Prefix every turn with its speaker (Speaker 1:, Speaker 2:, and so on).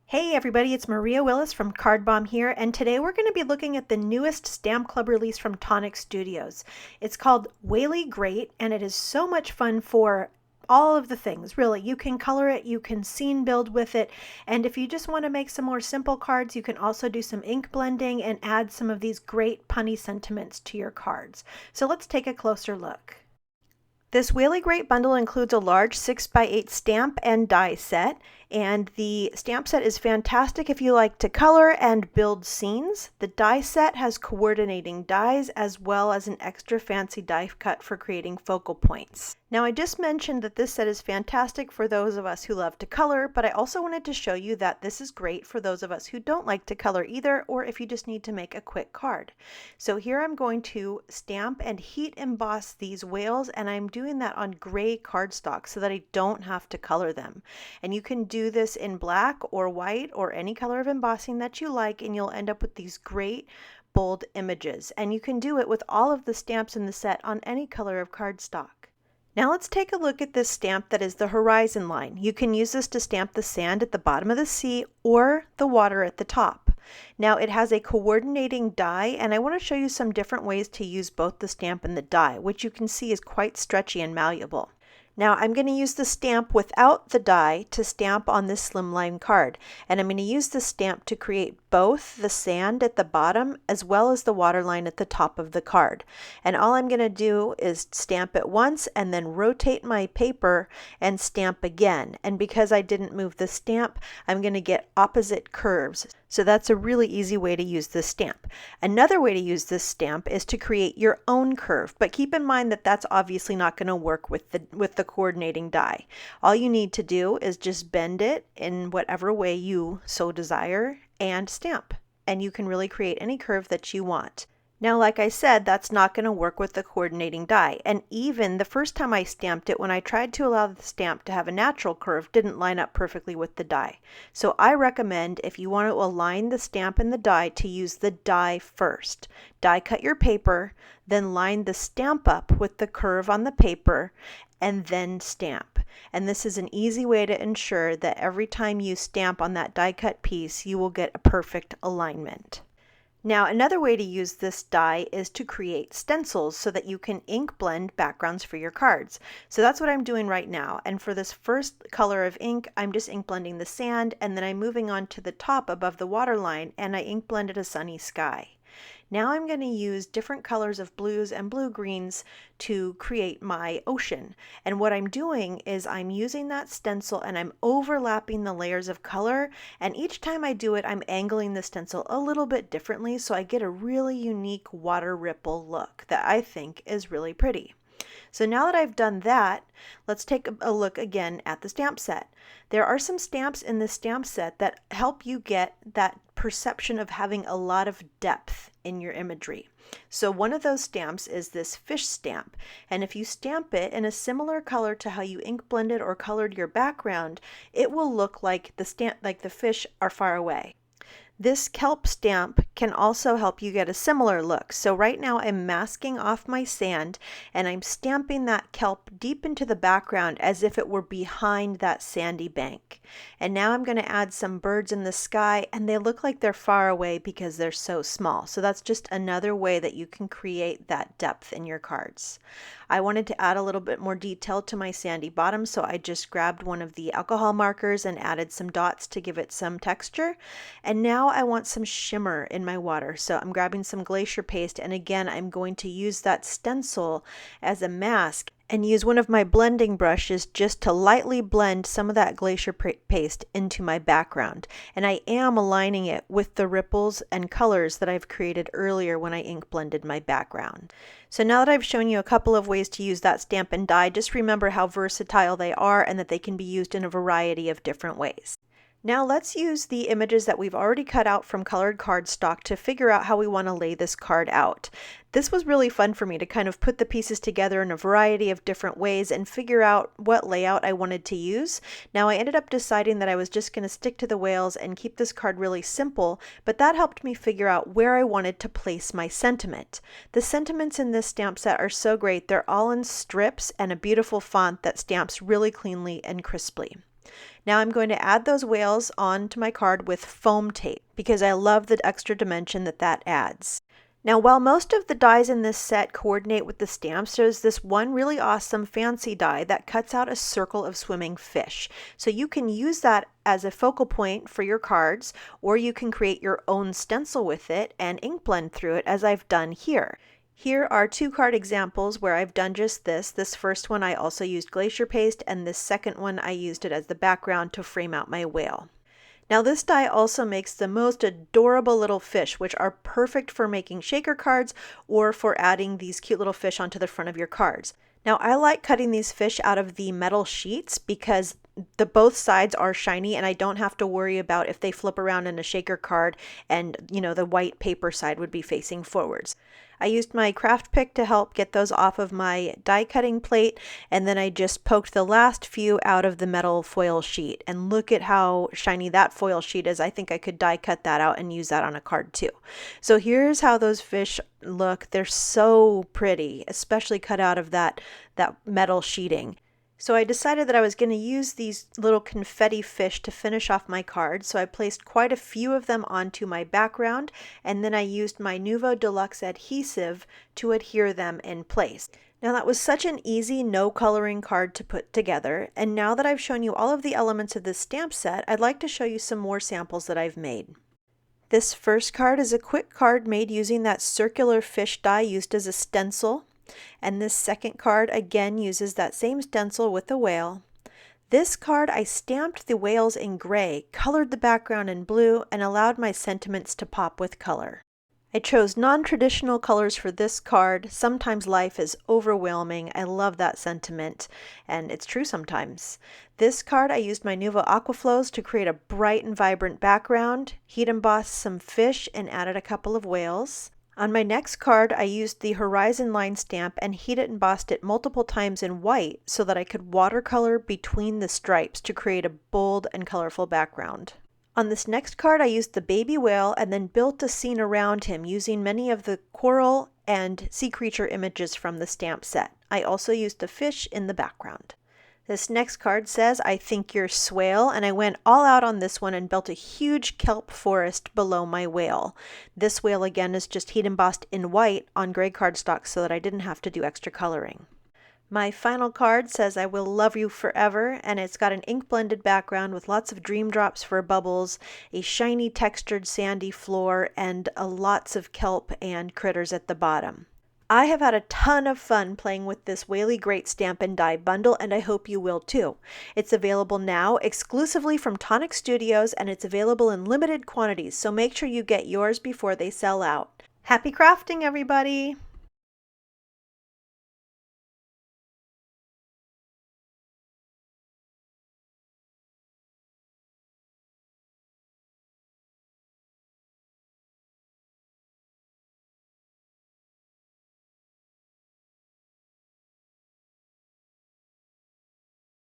Speaker 1: Hey everybody, it's Maria Willis from Card Bomb here, and today we're going to be looking at the newest Stamp Club release from Tonic Studios. It's called Whaley Great, and it is so much fun for all of the things, really. You can color it, you can scene build with it, and if you just want to make some more simple cards, you can also do some ink blending and add some of these great punny sentiments to your cards. So let's take a closer look. This Whaley Great bundle includes a large 6x8 stamp and die set, and the stamp set is fantastic if you like to color and build scenes. The die set has coordinating dies as well as an extra fancy die cut for creating focal points. Now, I just mentioned that this set is fantastic for those of us who love to color, but I also wanted to show you that this is great for those of us who don't like to color either, or if you just need to make a quick card. So here I'm going to stamp and heat emboss these whales, and I'm doing that on gray cardstock so that I don't have to color them. And you can do this in black or white or any color of embossing that you like, and you'll end up with these great bold images. And you can do it with all of the stamps in the set on any color of cardstock. Now let's take a look at this stamp that is the horizon line. You can use this to stamp the sand at the bottom of the sea or the water at the top. Now it has a coordinating die, and I want to show you some different ways to use both the stamp and the die, which you can see is quite stretchy and malleable. Now I'm going to use the stamp without the die to stamp on this slimline card, and I'm going to use the stamp to create both the sand at the bottom as well as the waterline at the top of the card. And all I'm going to do is stamp it once and then rotate my paper and stamp again. And because I didn't move the stamp, I'm going to get opposite curves. So that's a really easy way to use this stamp. Another way to use this stamp is to create your own curve, but keep in mind that that's obviously not going to work with the coordinating die. All you need to do is just bend it in whatever way you so desire and stamp, and you can really create any curve that you want. Now, like I said, that's not going to work with the coordinating die, and even the first time I stamped it, when I tried to allow the stamp to have a natural curve, didn't line up perfectly with the die. So I recommend, if you want to align the stamp and the die, to use the die first. Die cut your paper, then line the stamp up with the curve on the paper, and then stamp. And this is an easy way to ensure that every time you stamp on that die cut piece, you will get a perfect alignment. Now, another way to use this die is to create stencils so that you can ink blend backgrounds for your cards. So that's what I'm doing right now. And for this first color of ink, I'm just ink blending the sand, and then I'm moving on to the top above the waterline, and I ink blended a sunny sky. Now I'm going to use different colors of blues and blue-greens to create my ocean. And what I'm doing is I'm using that stencil and I'm overlapping the layers of color. And each time I do it, I'm angling the stencil a little bit differently, so I get a really unique water ripple look that I think is really pretty. So now that I've done that, let's take a look again at the stamp set. There are some stamps in the stamp set that help you get that perception of having a lot of depth in your imagery. So one of those stamps is this fish stamp, and if you stamp it in a similar color to how you ink blended or colored your background, it will look like the fish are far away. This kelp stamp can also help you get a similar look. So right now I'm masking off my sand and I'm stamping that kelp deep into the background as if it were behind that sandy bank. And now I'm going to add some birds in the sky, and they look like they're far away because they're so small. So that's just another way that you can create that depth in your cards. I wanted to add a little bit more detail to my sandy bottom, so I just grabbed one of the alcohol markers and added some dots to give it some texture. And now I want some shimmer in my water, so I'm grabbing some Glacier paste, and again I'm going to use that stencil as a mask and use one of my blending brushes just to lightly blend some of that Glacier paste into my background. And I am aligning it with the ripples and colors that I've created earlier when I ink blended my background. So now that I've shown you a couple of ways to use that stamp and die, just remember how versatile they are and that they can be used in a variety of different ways. Now let's use the images that we've already cut out from colored cardstock to figure out how we want to lay this card out. This was really fun for me to kind of put the pieces together in a variety of different ways and figure out what layout I wanted to use. Now I ended up deciding that I was just going to stick to the whales and keep this card really simple, but that helped me figure out where I wanted to place my sentiment. The sentiments in this stamp set are so great. They're all in strips and a beautiful font that stamps really cleanly and crisply. Now I'm going to add those whales onto my card with foam tape because I love the extra dimension that adds. Now, while most of the dies in this set coordinate with the stamps, there's this one really awesome fancy die that cuts out a circle of swimming fish. So you can use that as a focal point for your cards, or you can create your own stencil with it and ink blend through it as I've done here. Here are 2 card examples where I've done just this. This first one I also used Glacier paste, and this second one I used it as the background to frame out my whale. Now this die also makes the most adorable little fish, which are perfect for making shaker cards or for adding these cute little fish onto the front of your cards. Now I like cutting these fish out of the metal sheets because both sides are shiny and I don't have to worry about if they flip around in a shaker card and the white paper side would be facing forwards. I used my craft pick to help get those off of my die cutting plate, and then I just poked the last few out of the metal foil sheet, and look at how shiny that foil sheet is. I think I could die cut that out and use that on a card too. So here's how those fish look. They're so pretty, especially cut out of that metal sheeting. So I decided that I was going to use these little confetti fish to finish off my card. So I placed quite a few of them onto my background, and then I used my Nuvo Deluxe adhesive to adhere them in place. Now that was such an easy no coloring card to put together, and now that I've shown you all of the elements of this stamp set, I'd like to show you some more samples that I've made. This first card is a quick card made using that circular fish die used as a stencil. And this second card again uses that same stencil with a whale. This card I stamped the whales in gray, colored the background in blue, and allowed my sentiments to pop with color. I chose non-traditional colors for this card. Sometimes life is overwhelming. I love that sentiment, and it's true sometimes. This card I used my Nuvo Aqua Flows to create a bright and vibrant background, heat embossed some fish, and added a couple of whales. On my next card, I used the horizon line stamp and heat embossed it multiple times in white so that I could watercolor between the stripes to create a bold and colorful background. On this next card, I used the baby whale and then built a scene around him using many of the coral and sea creature images from the stamp set. I also used the fish in the background. This next card says, I think you're swale, and I went all out on this one and built a huge kelp forest below my whale. This whale again is just heat embossed in white on gray cardstock so that I didn't have to do extra coloring. My final card says, I will love you forever, and it's got an ink blended background with lots of dream drops for bubbles, a shiny textured sandy floor, and lots of kelp and critters at the bottom. I have had a ton of fun playing with this Whaley Great Stamp and Die bundle, and I hope you will too. It's available now exclusively from Tonic Studios, and it's available in limited quantities, so make sure you get yours before they sell out. Happy crafting, everybody!